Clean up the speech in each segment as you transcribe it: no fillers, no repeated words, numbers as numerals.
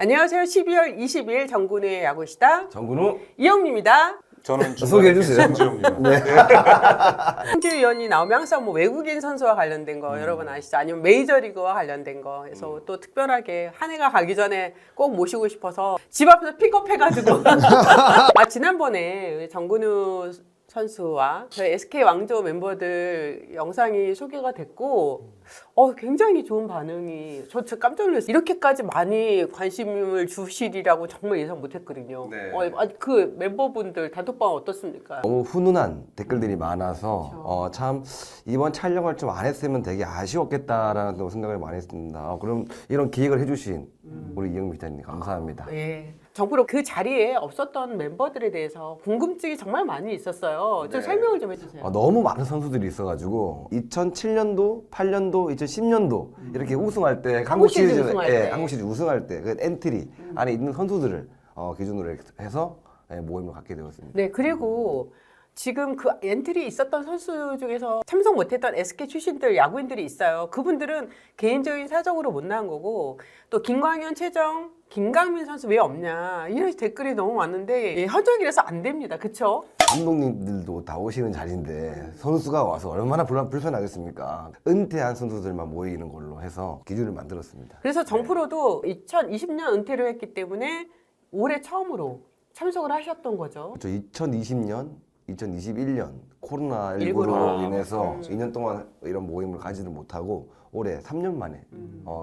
안녕하세요. 12월 20일 정근우의 야구시다. 정근우 이영미입니다. 저는 소개해 주세요. 손지영입니다. 네. 홍재 의원이 나오면 항상 뭐 외국인 선수와 관련된 거 여러분 아시죠? 아니면 메이저리그와 관련된 거. 그래서 또 특별하게 한 해가 가기 전에 꼭 모시고 싶어서 집 앞에서 픽업해가지고 지난번에 정근우 선수와 저희 SK 왕조 멤버들 영상이 소개가 됐고 굉장히 좋은 반응이 저 깜짝 놀랐어요. 이렇게까지 많이 관심을 주시리라고 정말 예상 못했거든요. 네. 그 멤버분들 단톡방 어떻습니까? 너무 훈훈한 댓글들이 많아서 참 이번 촬영을 좀 안 했으면 되게 아쉬웠겠다라는 생각을 많이 했습니다. 그럼 이런 기획을 해주신 우리 이영미 기자님 감사합니다. 예. 정부로 그 자리에 없었던 멤버들에 대해서 궁금증이 정말 많이 있었어요. 좀 네. 설명을 좀 해주세요. 너무 많은 선수들이 있어가지고 2007년도, 8년도, 2010년도 이렇게 우승할 때 한국 시리즈 우승할 때. 한국 시리즈 우승할 때 그 엔트리 안에 있는 선수들을 기준으로 해서 모임을 갖게 되었습니다. 네, 그리고 지금 그 엔트리 있었던 선수 중에서 참석 못했던 SK 출신들 야구인들이 있어요. 그분들은 개인적인 사정으로 못 나온 거고 또 김광현, 최정, 김강민 선수 왜 없냐 이런 댓글이 너무 많은데 현역이라서 안 됩니다. 그쵸? 감독님들도 다 오시는 자리인데 선수가 와서 얼마나 불편하겠습니까? 은퇴한 선수들만 모이는 걸로 해서 기준을 만들었습니다. 그래서 정프로도 2020년 은퇴를 했기 때문에 올해 처음으로 참석을 하셨던 거죠. 2020년, 2021년 코로나19로 일부러. 인해서 2년 동안 이런 모임을 가지를 못하고 올해 3년 만에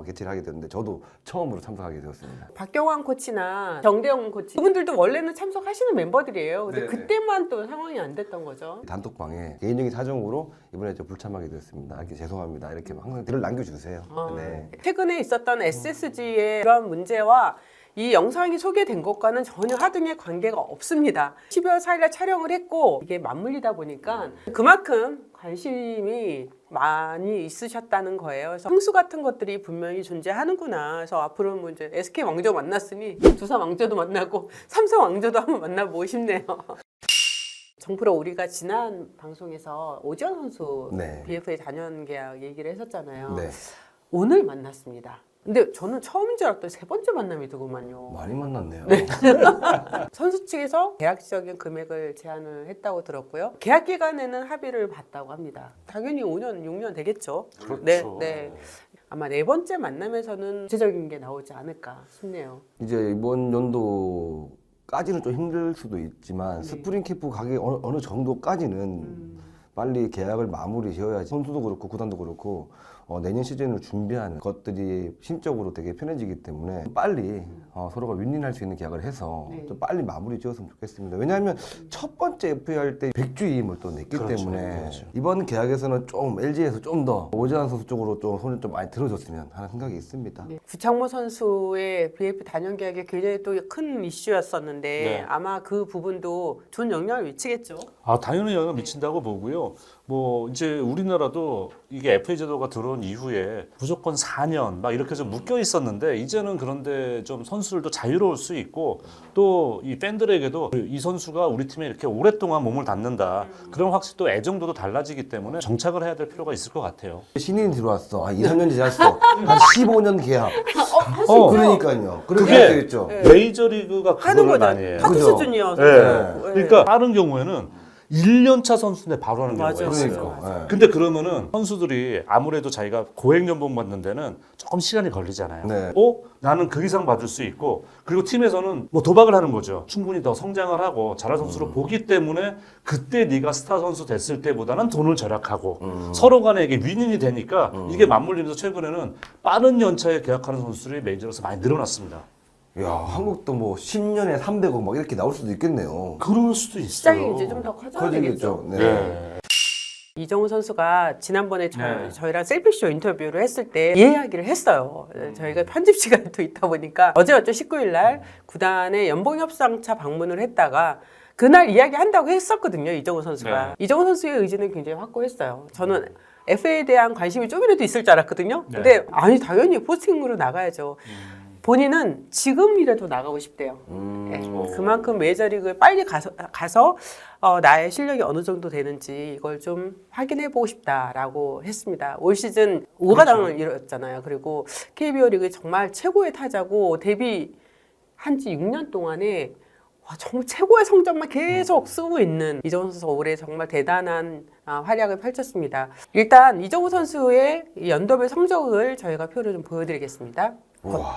개최를 하게 됐는데 저도 처음으로 참석하게 되었습니다. 박경환 코치나 정대영 코치 그분들도 원래는 참석하시는 멤버들이에요. 근데 네네. 그때만 또 상황이 안 됐던 거죠. 단톡방에 개인적인 사정으로 이번에 좀 불참하게 되었습니다. 이렇게 죄송합니다. 이렇게 항상 글을 남겨주세요. 네. 최근에 있었던 SSG의 그런 문제와 이 영상이 소개된 것과는 전혀 하등의 관계가 없습니다. 12월 4일날 촬영을 했고 이게 맞물리다 보니까 그만큼 관심이 많이 있으셨다는 거예요. 그래서 향수 같은 것들이 분명히 존재하는구나. 그래서 앞으로는 뭐 이제 SK 왕조 만났으니 두산 왕조도 만나고 삼성 왕조도 한번 만나보고 싶네요. 정프로 우리가 지난 방송에서 오지환 선수 네. BFA 단연 계약 얘기를 했었잖아요. 네. 오늘 만났습니다. 근데 저는 처음인 줄 알았더니 세 번째 만남이더구만요. 많이 만났네요. 선수 측에서 계약적인 금액을 제안을 했다고 들었고요. 계약 기간에는 합의를 봤다고 합니다. 당연히 5년, 6년 되겠죠. 그렇죠. 네. 아마 네 번째 만남에서는 구체적인 게 나오지 않을까 싶네요. 이제 이번 연도까지는 좀 힘들 수도 있지만 스프링 캠프 가기 어느 정도까지는 빨리 계약을 마무리 지어야지 선수도 그렇고 구단도 그렇고 내년 시즌을 준비하는 것들이 심적으로 되게 편해지기 때문에 빨리 서로가 윈윈할 수 있는 계약을 해서 네. 좀 빨리 마무리 지었으면 좋겠습니다. 왜냐하면 첫 번째 FA 할 때 100주임을 또 냈기 그렇죠, 때문에 그렇죠. 이번 계약에서는 좀 LG에서 좀 더 오지환 선수 쪽으로 좀 손을 좀 많이 들어줬으면 하는 생각이 있습니다. 네. 구창모 선수의 BF 단연 계약이 굉장히 또 큰 이슈였었는데 네. 아마 그 부분도 좋은 영향을 미치겠죠. 당연히 영향 미친다고 보고요. 뭐 이제 우리나라도 이게 FA 제도가 들어온 이후에 무조건 4년 막 이렇게 좀 묶여 있었는데 이제는 그런데 좀 선수들도 자유로울 수 있고 또 이 팬들에게도 이 선수가 우리 팀에 이렇게 오랫동안 몸을 담는다. 그런 확실히 또 애정도도 달라지기 때문에 정착을 해야 될 필요가 있을 것 같아요. 신인이 들어왔어. 2, 3년 지났어. 한 15년 계약. 할수 있죠. 그러니까요. 그렇게 그게- 할 수 있죠. 메이저리그가 하는 그걸 거죠. 많이 해요. 파트 그죠. 수준이어서. 네. 네. 그러니까 다른 경우에는 1년차 선수인데 바로 하는 경우가 맞아요. 있어요. 그러니까. 근데 그러면은 선수들이 아무래도 자기가 고액 연봉 받는 데는 조금 시간이 걸리잖아요. 네. 나는 그 이상 받을 수 있고 그리고 팀에서는 뭐 도박을 하는 거죠. 충분히 더 성장을 하고 잘할 선수로 보기 때문에 그때 네가 스타 선수 됐을 때보다는 돈을 절약하고 서로 간에 이게 윈윈이 되니까 이게 맞물리면서 최근에는 빠른 연차에 계약하는 선수들이 메이저로서 많이 늘어났습니다. 야, 한국도 뭐 10년에 300억 막 이렇게 나올 수도 있겠네요. 그럴 수도 있어요. 시장이 이제 좀 더 커져야 되겠죠. 커지겠죠. 네. 네. 이정우 선수가 지난번에 네. 저희랑 셀피쇼 인터뷰를 했을 때 이야기를 했어요. 저희가 편집 시간이 또 있다 보니까 어제였죠. 19일 날 구단의 연봉협상차 방문을 했다가 그날 이야기한다고 했었거든요. 이정우 선수가. 네. 이정우 선수의 의지는 굉장히 확고했어요. 저는 FA에 대한 관심이 조금이라도 있을 줄 알았거든요. 네. 근데 아니 당연히 포스팅으로 나가야죠. 본인은 지금이라도 나가고 싶대요. 네, 그만큼 메이저리그에 빨리 가서 나의 실력이 어느 정도 되는지 이걸 좀 확인해 보고 싶다라고 했습니다. 올 시즌 5가당을 이뤘잖아요. 그리고 KBO 리그 정말 최고의 타자고 데뷔 한지 6년 동안에 와, 정말 최고의 성적만 계속 쓰고 있는 이정우 선수 올해 정말 대단한 활약을 펼쳤습니다. 일단 이정우 선수의 이 연도별 성적을 저희가 표를 좀 보여드리겠습니다. 와.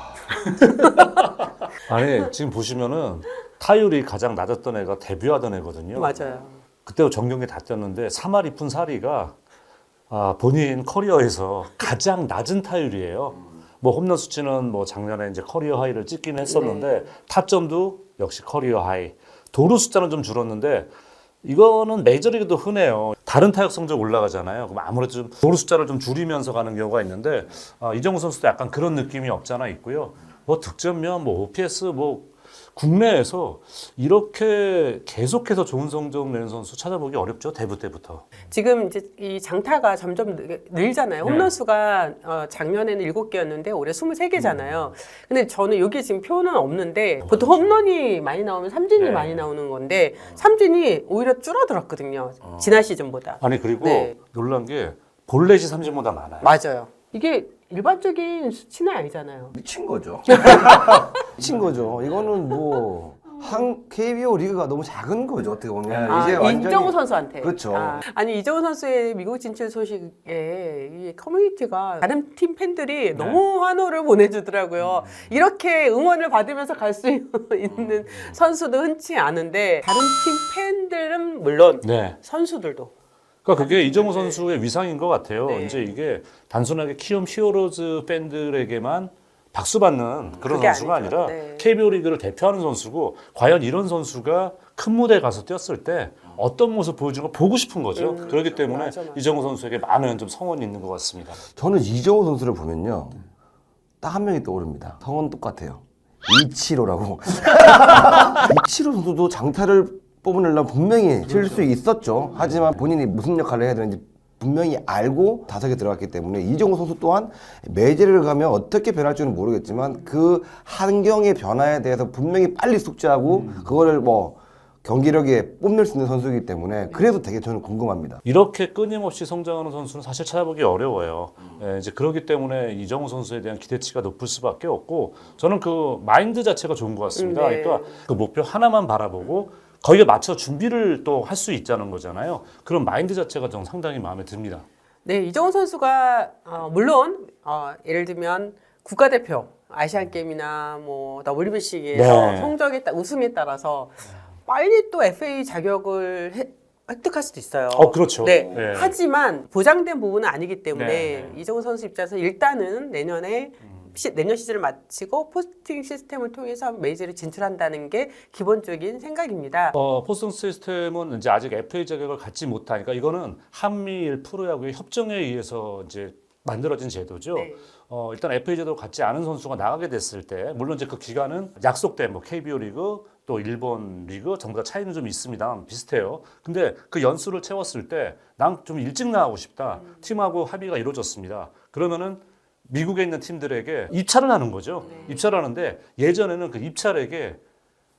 아니 지금 보시면은 타율이 가장 낮았던 애가 데뷔하던 애거든요. 맞아요. 그때 전경기 다 뛰었는데 3할 2푼 4리가 본인 커리어에서 가장 낮은 타율이에요. 뭐 홈런 수치는 뭐 작년에 이제 커리어 하이를 찍긴 했었는데 타점도 역시 커리어 하이. 도루 숫자는 좀 줄었는데 이거는 메이저리그도 흔해요. 다른 타격 성적 올라가잖아요. 그럼 아무래도 좀 도루 숫자를 좀 줄이면서 가는 경우가 있는데 이정우 선수도 약간 그런 느낌이 없잖아 있고요. 뭐 득점면, 뭐 OPS, 뭐 국내에서 이렇게 계속해서 좋은 성적 내는 선수 찾아보기 어렵죠. 데뷔 때부터. 지금 이제 이 장타가 점점 늘잖아요. 홈런 수가 작년에는 7개였는데 올해 23개잖아요. 근데 저는 여기 지금 표는 없는데 보통 홈런이 많이 나오면 삼진이 네. 많이 나오는 건데 삼진이 오히려 줄어들었거든요. 지난 시즌보다. 아니 그리고 네. 놀란 게 볼넷이 삼진보다 많아요. 맞아요. 이게 일반적인 수치는 아니잖아요. 미친 거죠. 미친 거죠. 이거는 뭐 KBO 리그가 너무 작은 거죠. 어떻게 보면 이제 완전히 이정우 선수한테. 그렇죠. 아니 이정우 선수의 미국 진출 소식에 이 커뮤니티가 다른 팀 팬들이 너무 환호를 보내주더라고요. 이렇게 응원을 받으면서 갈 수 있는 선수도 흔치 않은데 다른 팀 팬들은 물론 네. 선수들도. 그러니까 그게 이정우 선수의 위상인 것 같아요. 네. 이제 이게 단순하게 키움 히어로즈 팬들에게만 박수받는 그런 그게 선수가 아니죠. 아니라 네. KBO 리그를 대표하는 선수고 과연 이런 선수가 큰 무대에 가서 뛰었을 때 어떤 모습 보여주는 거 보고 싶은 거죠. 그렇기 때문에 맞아. 이정우 선수에게 많은 좀 성원이 있는 것 같습니다. 저는 이정우 선수를 보면요. 딱 한 명이 떠오릅니다. 성은 똑같아요. 이치로라고. 이치로 선수도 장타를 뽑으려면 분명히 칠 수 있었죠. 하지만 본인이 무슨 역할을 해야 되는지 분명히 알고 다섯에 들어갔기 때문에 이정우 선수 또한 메이저리그를 가면 어떻게 변할지는 모르겠지만 그 환경의 변화에 대해서 분명히 빨리 숙지하고 그거를 뭐 경기력에 뽐낼 수 있는 선수이기 때문에 그래도 되게 저는 궁금합니다. 이렇게 끊임없이 성장하는 선수는 사실 찾아보기 어려워요. 예, 이제 그렇기 때문에 이정우 선수에 대한 기대치가 높을 수밖에 없고 저는 그 마인드 자체가 좋은 것 같습니다. 네. 그러니까 그 목표 하나만 바라보고 거기에 맞춰 준비를 또 할 수 있다는 거잖아요. 그런 마인드 자체가 저는 상당히 마음에 듭니다. 네, 이정우 선수가 물론 예를 들면 국가대표 아시안 게임이나 뭐 WBC에서 네. 성적에 우승에 따라서 빨리 또 FA 자격을 획득할 수도 있어요. 그렇죠. 네. 네. 하지만 보장된 부분은 아니기 때문에 네. 이정우 선수 입장에서 일단은 내년에 내년 시즌을 마치고 포스팅 시스템을 통해서 메이저를 진출한다는 게 기본적인 생각입니다. 포스팅 시스템은 이제 아직 FA 자격을 갖지 못하니까 이거는 한미일 프로야구의 협정에 의해서 이제 만들어진 제도죠. 네. 일단 FA 제도를 갖지 않은 선수가 나가게 됐을 때 물론 이제 그 기간은 약속된 뭐 KBO 리그 또 일본 리그 전부 다 차이는 좀 있습니다. 비슷해요. 근데 그 연수를 채웠을 때 난 좀 일찍 나가고 싶다. 팀하고 합의가 이루어졌습니다. 그러면은 미국에 있는 팀들에게 입찰을 하는 거죠. 입찰을 하는데 예전에는 그 입찰액에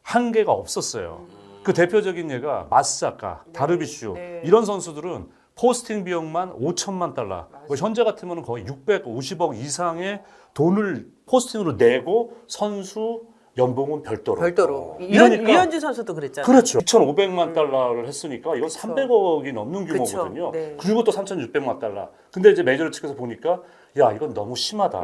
한계가 없었어요. 그 대표적인 예가 마스자카, 다르비슈 네. 이런 선수들은 포스팅 비용만 5천만 달러. 뭐 현재 같으면 거의 650억 이상의 돈을 포스팅으로 내고 선수 연봉은 별도로. 별도로. 이러니까 유현진 선수도 그랬잖아요. 그렇죠. 2,500만 달러를 했으니까 이건 300억이 넘는 그쵸. 규모거든요. 네. 그리고 또 3,600만 달러. 근데 이제 메이저리그 측에서 보니까 야 이건 너무 심하다.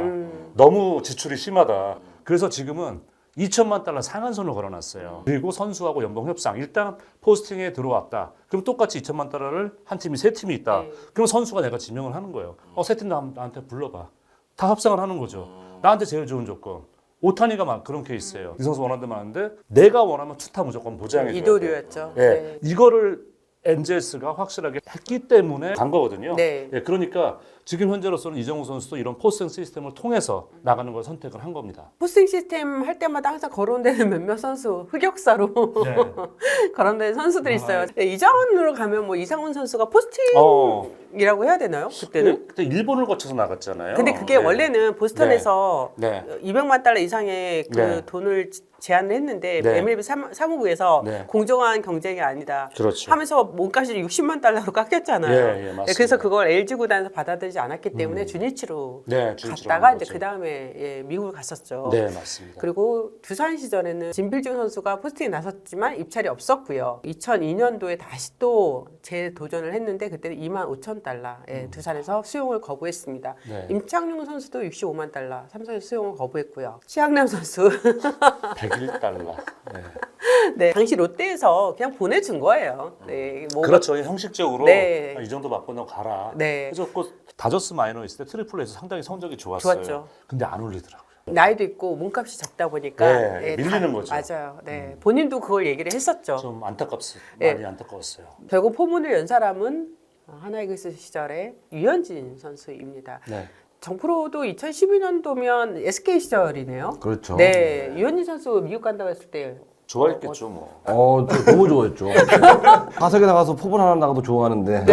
너무 지출이 심하다. 그래서 지금은 2천만 달러 상한선을 걸어놨어요. 그리고 선수하고 연봉 협상. 일단 포스팅에 들어왔다. 그럼 똑같이 2천만 달러를 한 팀이 세 팀이 있다. 네. 그럼 선수가 내가 지명을 하는 거예요. 세 팀 나한테 불러봐. 다 협상을 하는 거죠. 나한테 제일 좋은 조건. 오타니가 막 그런 케이스예요. 이 선수 원하는 데 많은데 내가 원하면 투타 무조건 보장해 줘야 돼. 이도류였죠. 예, 네. 이거를 엔젤스가 확실하게 했기 때문에 간 거거든요. 네. 예, 그러니까 지금 현재로서는 이정우 선수도 이런 포스팅 시스템을 통해서 나가는 걸 선택을 한 겁니다. 포스팅 시스템 할 때마다 항상 거론되는 몇몇 선수 흑역사로 네. 거론되는 선수들이 있어요. 네, 이장훈으로 가면 뭐 이상훈 선수가 포스팅이라고 해야 되나요? 그때는? 그때 일본을 거쳐서 나갔잖아요. 근데 그게 네. 원래는 보스턴에서 네. 200만 달러 이상의 그 네. 돈을 제안을 했는데 네. MLB 사무부에서 네. 공정한 경쟁이 아니다 그렇죠. 하면서 몸값이 60만 달러로 깎였잖아요. 예, 예, 맞습니다. 그래서 그걸 LG 구단에서 받아들이지 않았기 때문에 주니치로 네, 주니치로 갔다가 한 이제 거죠. 그 다음에 예, 미국을 갔었죠. 네, 맞습니다. 그리고 두산 시절에는 진필중 선수가 포스팅에 나섰지만 입찰이 없었고요. 2002년도에 다시 또 재도전을 했는데 그때는 25,000달러 두산에서 수용을 거부했습니다. 네. 임창용 선수도 65만 달러 삼성에서 수용을 거부했고요. 최학남 선수 101달러. 네. 네, 당시 롯데에서 그냥 보내준 거예요. 네, 뭐 그렇죠. 형식적으로 네. 이 정도 받고 너 가라. 네. 그래서 그 다저스 마이너 있을 때 트리플에서 상당히 성적이 좋았어요. 좋았죠. 근데 안 올리더라고요. 나이도 있고 몸값이 작다 보니까 네, 밀리는 거죠. 맞아요. 네, 본인도 그걸 얘기를 했었죠. 좀 네. 많이 안타까웠어요. 결국 포문을 연 사람은 하나이글스 시절의 유현진 선수입니다. 네. 정프로도 2012년도면 SK 시절이네요. 그렇죠. 네, 유현진 선수 미국 간다고 했을 때 좋아했겠죠, 뭐. 저 너무 좋아했죠. 타석에 나가서 포볼 하나 나가도 좋아하는데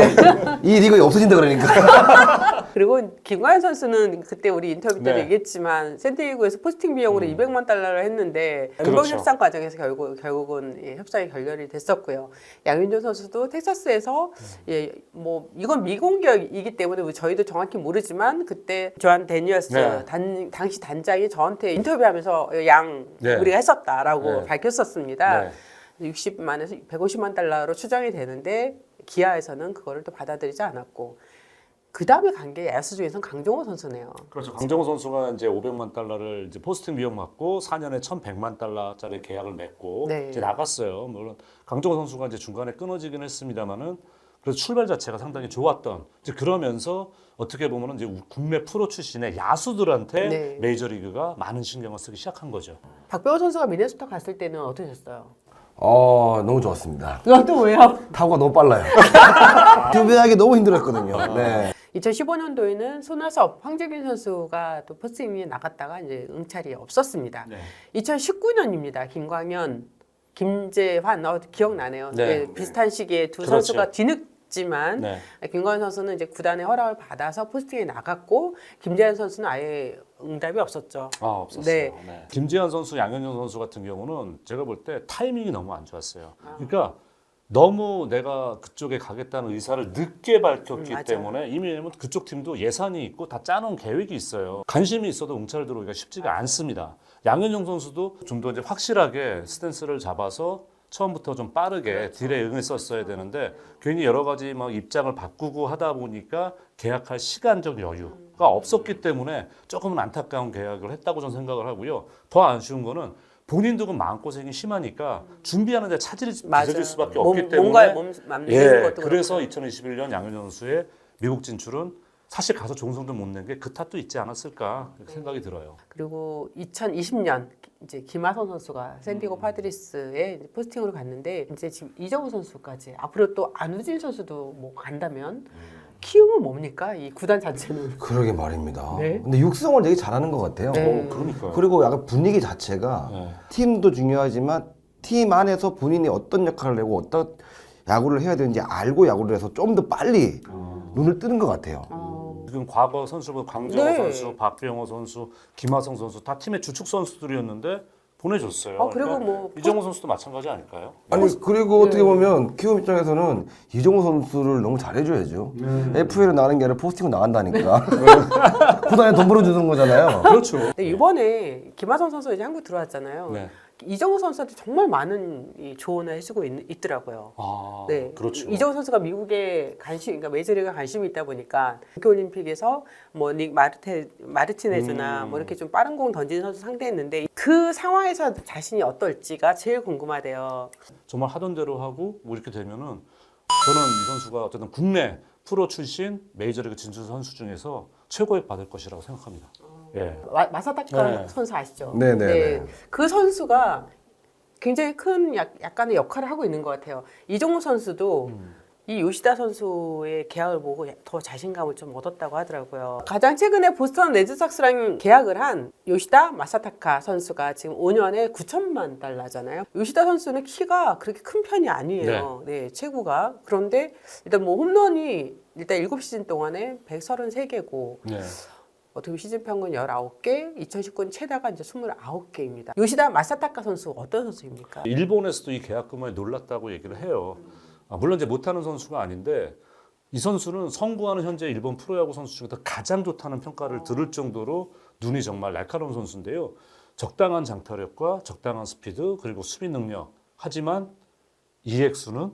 이 리그가 없어진다 그러니까. 그리고 김광현 선수는 그때 우리 인터뷰 때도 네. 얘기했지만 샌디에이고에서 포스팅 비용으로 200만 달러를 했는데 연봉 그렇죠. 협상 과정에서 결국은 예, 협상이 결렬이 됐었고요. 양윤종 선수도 텍사스에서 예, 뭐 이건 미공개이기 때문에 저희도 정확히 모르지만 그때 조한 데니어스 네. 당시 단장이 저한테 인터뷰하면서 네. 우리가 했었다라고 네. 밝혔었습니다. 네. 60만에서 150만 달러로 추정이 되는데 기아에서는 그거를 또 받아들이지 않았고 그 다음에 간 게 야수 중에서는 강정호 선수네요. 그렇죠. 강정호 선수가 이제 500만 달러를 이제 포스팅 비용 받고 4년에 1,100만 달러짜리 계약을 맺고 네. 이제 나갔어요. 물론 강정호 선수가 이제 중간에 끊어지긴 했습니다만은 그래서 출발 자체가 상당히 좋았던 이제 그러면서 어떻게 보면은 이제 국내 프로 출신의 야수들한테 네. 메이저리그가 많은 신경을 쓰기 시작한 거죠. 박병호 선수가 미네소타 갔을 때는 어떠셨어요? 너무 좋았습니다. 그건 또 왜요? 타구가 너무 빨라요. 준비하기 너무 힘들었거든요. 네. 2015년도에는 손아섭, 황재균 선수가 또 포스팅에 나갔다가 이제 응찰이 없었습니다. 네. 2019년입니다. 김광현, 김재환, 기억나네요. 네. 네, 비슷한 시기에 두 그렇죠. 선수가 뒤늦지만 네. 김광현 선수는 이제 구단의 허락을 받아서 포스팅에 나갔고 김재환 선수는 아예 응답이 없었죠. 없었어요. 네. 네. 김재환 선수, 양현종 선수 같은 경우는 제가 볼 때 타이밍이 너무 안 좋았어요. 그러니까 너무 내가 그쪽에 가겠다는 의사를 늦게 밝혔기 맞아요. 때문에 이미 왜냐면 그쪽 팀도 예산이 있고 다 짜놓은 계획이 있어요. 관심이 있어도 응찰 들어오기가 쉽지가 않습니다. 양현종 선수도 좀 더 이제 확실하게 스탠스를 잡아서 처음부터 좀 빠르게 딜에 응했었어야 되는데 괜히 여러 가지 막 입장을 바꾸고 하다 보니까 계약할 시간적 여유가 없었기 때문에 조금은 안타까운 계약을 했다고 저는 생각을 하고요. 더 아쉬운 거는 본인도 그 마음고생이 심하니까 준비하는 데 차질이 빚어질 수밖에 없기 때문에 뭔가에 몸 만드는 것도 그래서 그렇고. 2021년 양현종 선수의 미국 진출은 사실 가서 종성도 못 낸 게 그 탓도 있지 않았을까 이렇게 생각이 들어요. 그리고 2020년 이제 김하선 선수가 샌디고 파드리스에 이제 포스팅으로 갔는데 이제 지금 이정우 선수까지 앞으로 또 안우진 선수도 뭐 간다면 키움은 뭡니까 이 구단 자체는? 그러게 말입니다. 네. 근데 육성을 되게 잘하는 것 같아요. 네. 그러니까요. 그리고 약간 분위기 자체가 네. 팀도 중요하지만 팀 안에서 본인이 어떤 역할을 내고 어떤 야구를 해야 되는지 알고 야구를 해서 좀 더 빨리 눈을 뜨는 것 같아요. 지금 과거 선수분 강정호 네. 선수, 박병호 선수, 김하성 선수 다 팀의 주축 선수들이었는데 보내줬어요. 그리고 뭐 이정우 선수도 마찬가지 아닐까요? 아니 그리고 어떻게 보면 키움 입장에서는 이정우 선수를 너무 잘해줘야죠. FA로 나가는 게 아니라 포스팅으로 나간다니까. 구단에 돈 벌어주는 거잖아요. 그렇죠. 근데 이번에 김하선 선수 이제 한국 들어왔잖아요. 네. 이정우 선수한테 정말 많은 이 조언을 해주고 있더라고요. 네, 그렇죠. 이정우 선수가 미국에 그러니까 메이저리그 관심이 있다 보니까 도쿄올림픽에서 뭐 닉 마르티네즈나 뭐 이렇게 좀 빠른 공 던지는 선수 상대했는데 그 상황에서 자신이 어떨지가 제일 궁금하대요. 정말 하던 대로 하고 뭐 이렇게 되면은 저는 이 선수가 어쨌든 국내 프로 출신 메이저리그 진출 선수 중에서 최고액 받을 것이라고 생각합니다. 예. 마사다카 네. 선수 아시죠? 네네네. 그 선수가 굉장히 큰 약간의 역할을 하고 있는 것 같아요. 이정우 선수도 이 요시다 선수의 계약을 보고 더 자신감을 좀 얻었다고 하더라고요. 가장 최근에 보스턴 레드삭스랑 계약을 한 요시다 마사타카 선수가 지금 5년에 9천만 달러잖아요. 요시다 선수는 키가 그렇게 큰 편이 아니에요. 네, 체구가. 그런데 일단 뭐 홈런이 일단 7시즌 동안에 133개고 네. 어떻게 보면 시즌 평균 19개, 2019년 최다가 이제 29개입니다. 요시다 마사타카 선수 어떤 선수입니까? 일본에서도 이 계약금에 놀랐다고 얘기를 해요. 물론 이제 못하는 선수가 아닌데 이 선수는 선구하는 현재 일본 프로야구 선수 중에서 가장 좋다는 평가를 들을 정도로 눈이 정말 날카로운 선수인데요. 적당한 장타력과 적당한 스피드 그리고 수비 능력. 하지만 EX는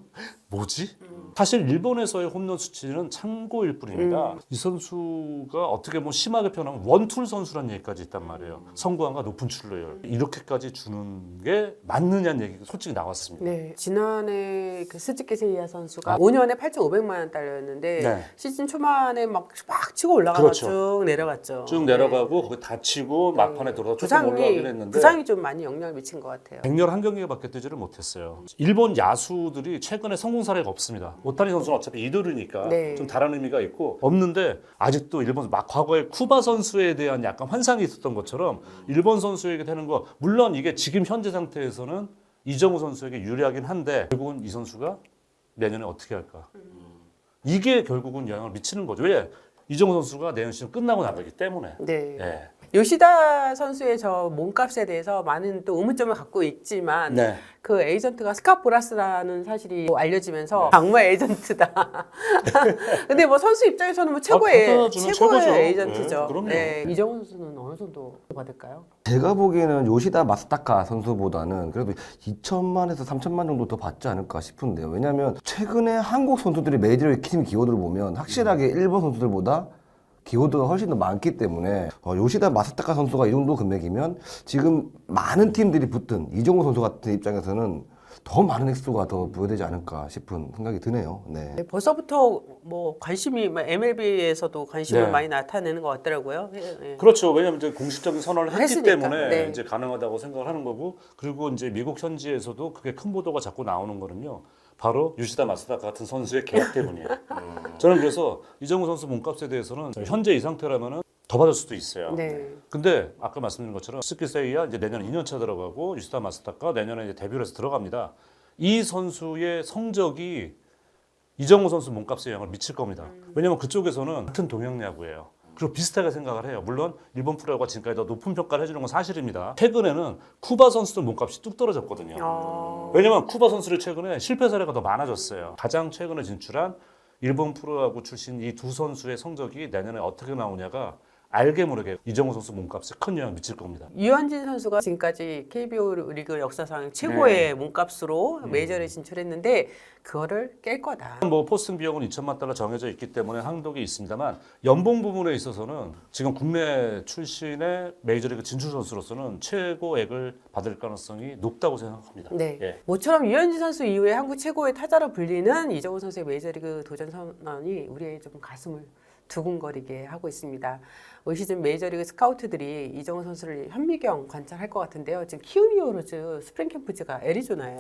뭐지? 사실 일본에서의 홈런 수치는 참고일 뿐입니다. 이 선수가 어떻게 보면 심하게 표현하면 원툴 선수라는 얘기까지 있단 말이에요. 선구안과 높은 출루율. 이렇게까지 주는 게 맞느냐는 얘기가 솔직히 나왔습니다. 네, 지난해 그 스즈키 세이야 선수가 5년에 8,500만 원 달렸는데 네. 시즌 초반에 막 치고 올라가다 그렇죠. 쭉 내려갔죠. 쭉 내려가고 거기 다치고 막판에 돌아서 조금 올라가긴 했는데 부상이 좀 많이 영향을 미친 것 같아요. 101경기밖에 뛰지를 못했어요. 일본 야수들이 최근에 성공 사례가 없습니다. 오타니 선수는 어차피 이도르니까 네. 좀 다른 의미가 있고 없는데 아직도 일본 막 과거에 쿠바 선수에 대한 약간 환상이 있었던 것처럼 일본 선수에게 되는 거 물론 이게 지금 현재 상태에서는 이정우 선수에게 유리하긴 한데 결국은 이 선수가 내년에 어떻게 할까? 이게 결국은 영향을 미치는 거죠. 왜? 이정우 선수가 내년 시즌 끝나고 나가기 때문에. 네. 네. 요시다 선수의 저 몸값에 대해서 많은 또 의문점을 갖고 있지만 네. 그 에이전트가 스캇 보라스라는 사실이 알려지면서 정말 에이전트다. 근데 뭐 선수 입장에서는 뭐 최고의 받아주면 최고죠. 에이전트죠. 네, 그럼요. 네. 이정훈 선수는 어느 정도 받을까요? 제가 보기에는 요시다 마사타카 선수보다는 그래도 2천만에서 3천만 정도 더 받지 않을까 싶은데요. 왜냐하면 최근에 한국 선수들이 메이저리그 팀 기호들을 보면 확실하게 일본 선수들보다 기호도가 훨씬 더 많기 때문에 요시다 마사타카 선수가 이 정도 금액이면 지금 많은 팀들이 붙든 이정우 선수 같은 입장에서는 더 많은 액수가 더 부여되지 않을까 싶은 생각이 드네요. 네. 네, 벌써부터 뭐 관심이 MLB에서도 관심을 네. 많이 나타내는 것 같더라고요. 네. 그렇죠. 왜냐하면 이제 공식적인 선언을 했기 했으니까. 때문에 네. 이제 가능하다고 생각을 하는 거고, 그리고 이제 미국 현지에서도 그게 큰 보도가 자꾸 나오는 거는요. 바로 유시다 마사타카 같은 선수의 계약 때문이에요. 저는 그래서 이정우 선수 몸값에 대해서는 현재 이 상태라면은 더 받을 수도 있어요. 네. 근데 아까 말씀드린 것처럼 스즈키 세이야 이제 내년 2년차 들어가고 유시다 마사타카 내년에 이제 데뷔를 해서 들어갑니다. 이 선수의 성적이 이정우 선수 몸값에 영향을 미칠 겁니다. 왜냐하면 그쪽에서는 같은 동양 야구예요. 그리고 비슷하게 생각을 해요. 물론 일본 프로야구가 지금까지 더 높은 평가를 해주는 건 사실입니다. 최근에는 쿠바 선수들 몸값이 뚝 떨어졌거든요. 왜냐하면 쿠바 선수를 최근에 실패 사례가 더 많아졌어요. 가장 최근에 진출한 일본 프로야구 출신 이 두 선수의 성적이 내년에 어떻게 나오냐가 알게 모르게 이정우 선수 몸값에 큰 영향을 미칠 겁니다. 유현진 선수가 지금까지 KBO 리그 역사상 최고의 몸값으로 메이저에 진출했는데 그거를 깰 거다. 뭐 포스팅 비용은 2천만 달러 정해져 있기 때문에 한독이 있습니다만 연봉 부분에 있어서는 지금 국내 출신의 메이저리그 진출 선수로서는 최고액을 받을 가능성이 높다고 생각합니다. 네. 예. 모처럼 유현진 선수 이후에 한국 최고의 타자로 불리는 이정우 선수의 메이저리그 도전 선언이 우리의 좀 가슴을 두근거리게 하고 있습니다. 올 시즌 메이저리그 스카우트들이 이정우 선수를 현미경 관찰할 것 같은데요. 지금 키움 히어로즈 스프링 캠프지가 애리조나예요.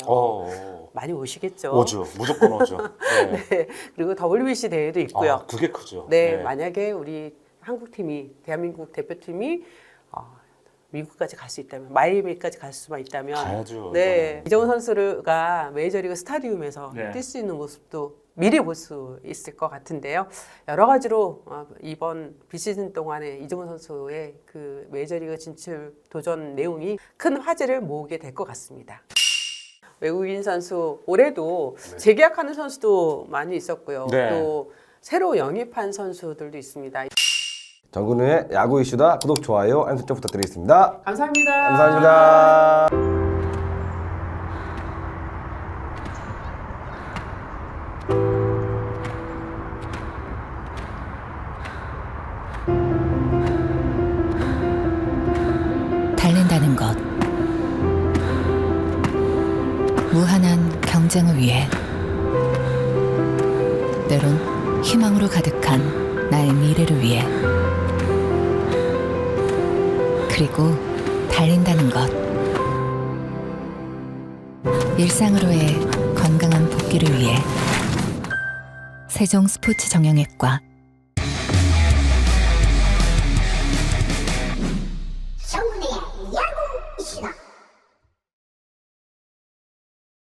많이 오시겠죠. 오죠. 무조건 오죠. 네. 네. 그리고 WBC 대회도 있고요. 아, 그게 크죠. 네, 만약에 우리 한국 팀이 대한민국 대표팀이 미국까지 갈 수 있다면 마이애미까지 갈 수만 있다면 가야죠. 네, 이정우 선수가 메이저리그 스타디움에서 네. 뛸 수 있는 모습도 미리 볼 수 있을 것 같은데요. 여러 가지로 이번 비시즌 동안에 이정우 선수의 그 메이저리그 진출 도전 내용이 큰 화제를 모으게 될 것 같습니다. 외국인 선수 올해도 재계약하는 선수도 많이 있었고요. 네. 또 새로 영입한 선수들도 있습니다. 정근우의 야구 이슈다. 구독, 좋아요, 알림 설정 부탁드리겠습니다. 감사합니다. 감사합니다. 달린다는 것, 무한한 경쟁을 위해, 때론 희망으로 가득한 나의 미래를 위해, 그리고 달린다는 것, 일상으로의 건강한 복귀를 위해 세종 스포츠 정형외과